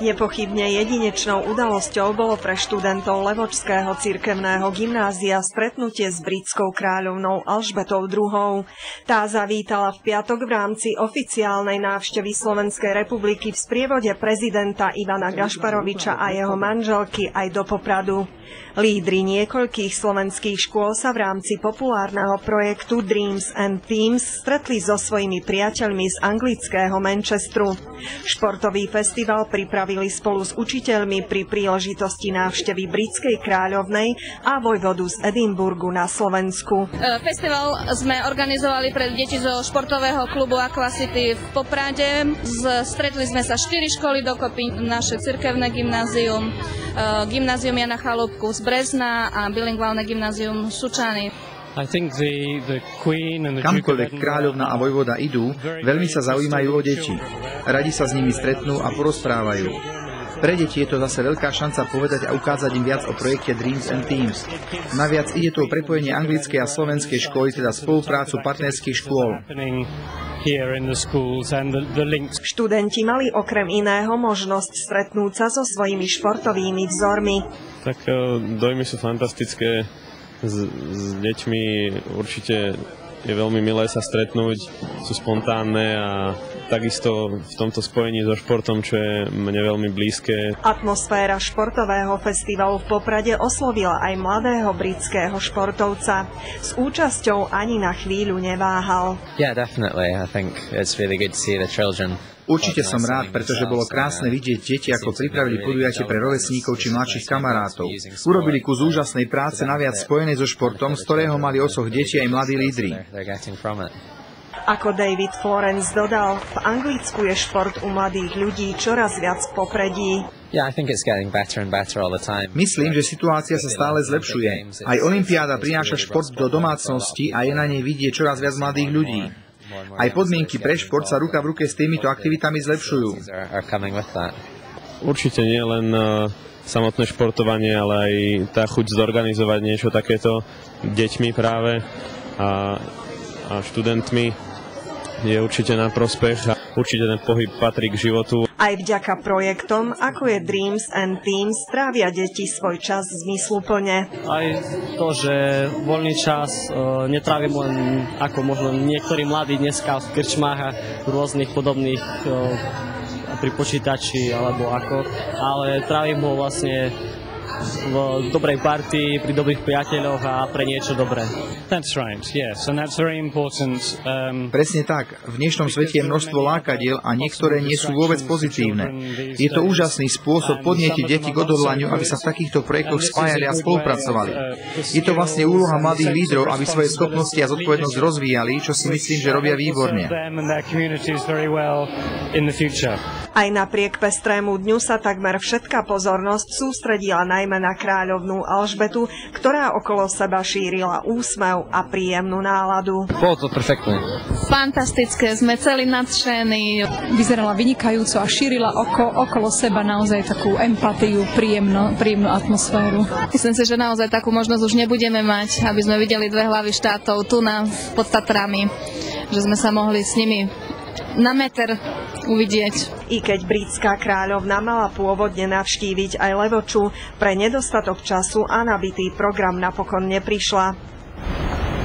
Nepochybne jedinečnou udalosťou bolo pre študentov Levočského cirkevného gymnázia stretnutie s britskou kráľovnou Alžbetou II. Tá zavítala v piatok v rámci oficiálnej návštevy Slovenskej republiky v sprievode prezidenta Ivana Gašparoviča a jeho manželky aj do Popradu. Lídri niekoľkých slovenských škôl sa v rámci populárneho projektu Dreams and Themes stretli so svojimi priateľmi z anglického Manchesteru. Športový festival pripravili spolu s učiteľmi pri príležitosti návštevy britskej kráľovnej a vojvodu z Edinburgu na Slovensku. Festival sme organizovali pre deti zo športového klubu Aquacity v Poprade. Stretli sme sa 4 školy dokopy, naše cirkevné gymnázium, gymnázium Jana Chalúbku z Brezna a bilingválne gymnázium Sučany. Kamkoľvek kráľovna a vojvoda idú, veľmi sa zaujímajú o deti. Radi sa s nimi stretnú a porozprávajú. Pre deti je to zase veľká šanca povedať a ukázať im viac o projekte Dreams and Themes. Naviac ide to o prepojenie anglickej a slovenskej školy, teda spoluprácu partnerských škôl. Študenti mali okrem iného možnosť stretnúť sa so svojimi športovými vzormi. Tak dojmy sú fantastické. S deťmi určite je veľmi milé sa stretnúť, sú spontánne a takisto v tomto spojení so športom, čo je mne veľmi blízke. Atmosféra športového festivalu v Poprade oslovila aj mladého britského športovca. S účasťou ani na chvíľu neváhal. Určite som rád, pretože bolo krásne vidieť deti, ako pripravili podujatie pre rovesníkov či mladších kamarátov. Urobili kus úžasnej práce, naviac spojenej so športom, z ktorého mali osoch deti aj mladí lídri. Ako David Florence dodal, v Anglicku je šport u mladých ľudí čoraz viac v popredí. Myslím, že situácia sa stále zlepšuje. Aj olympiáda prináša šport do domácnosti a je na nej vidieť čoraz viac mladých ľudí. Aj podmienky pre šport sa ruka v ruke s týmito aktivitami zlepšujú. Určite nie len samotné športovanie, ale aj tá chuť zorganizovať niečo takéto deťmi práve a študentmi je určite na prospech a určite ten pohyb patrí k životu. Aj vďaka projektom, ako je Dreams and Themes, trávia deti svoj čas zmysluplne. Aj to, že voľný čas netrávim len ako možno niektorí mladí dneska v krčmách a rôznych podobných pri počítači alebo ako, ale trávim ho vlastne v dobrej partii, pri dobrých priateľoch a pre niečo dobré. Presne tak. V dnešnom svete je množstvo lákadiel a niektoré nie sú vôbec pozitívne. Je to úžasný spôsob podnietiť deti k odhodlaniu, aby sa v takýchto projektoch spájali a spolupracovali. Je to vlastne úloha mladých lídrov, aby svoje schopnosti a zodpovednosť rozvíjali, čo si myslím, že robia výborne. Aj napriek pestrému dňu sa takmer všetká pozornosť sústredila najmä na kráľovnú Alžbetu, ktorá okolo seba šírila úsmev a príjemnú náladu. Bolo to perfektné. Fantastické, sme celí nadšení. Vyzerala vynikajúco a šírila okolo seba naozaj takú empatiu, príjemnú atmosféru. Myslím si, že naozaj takú možnosť už nebudeme mať, aby sme videli dve hlavy štátov tu pod Tatrami, že sme sa mohli s nimi na meter uvidieť. I keď britská kráľovna mala pôvodne navštíviť aj Levoču, pre nedostatok času a nabitý program napokon neprišla.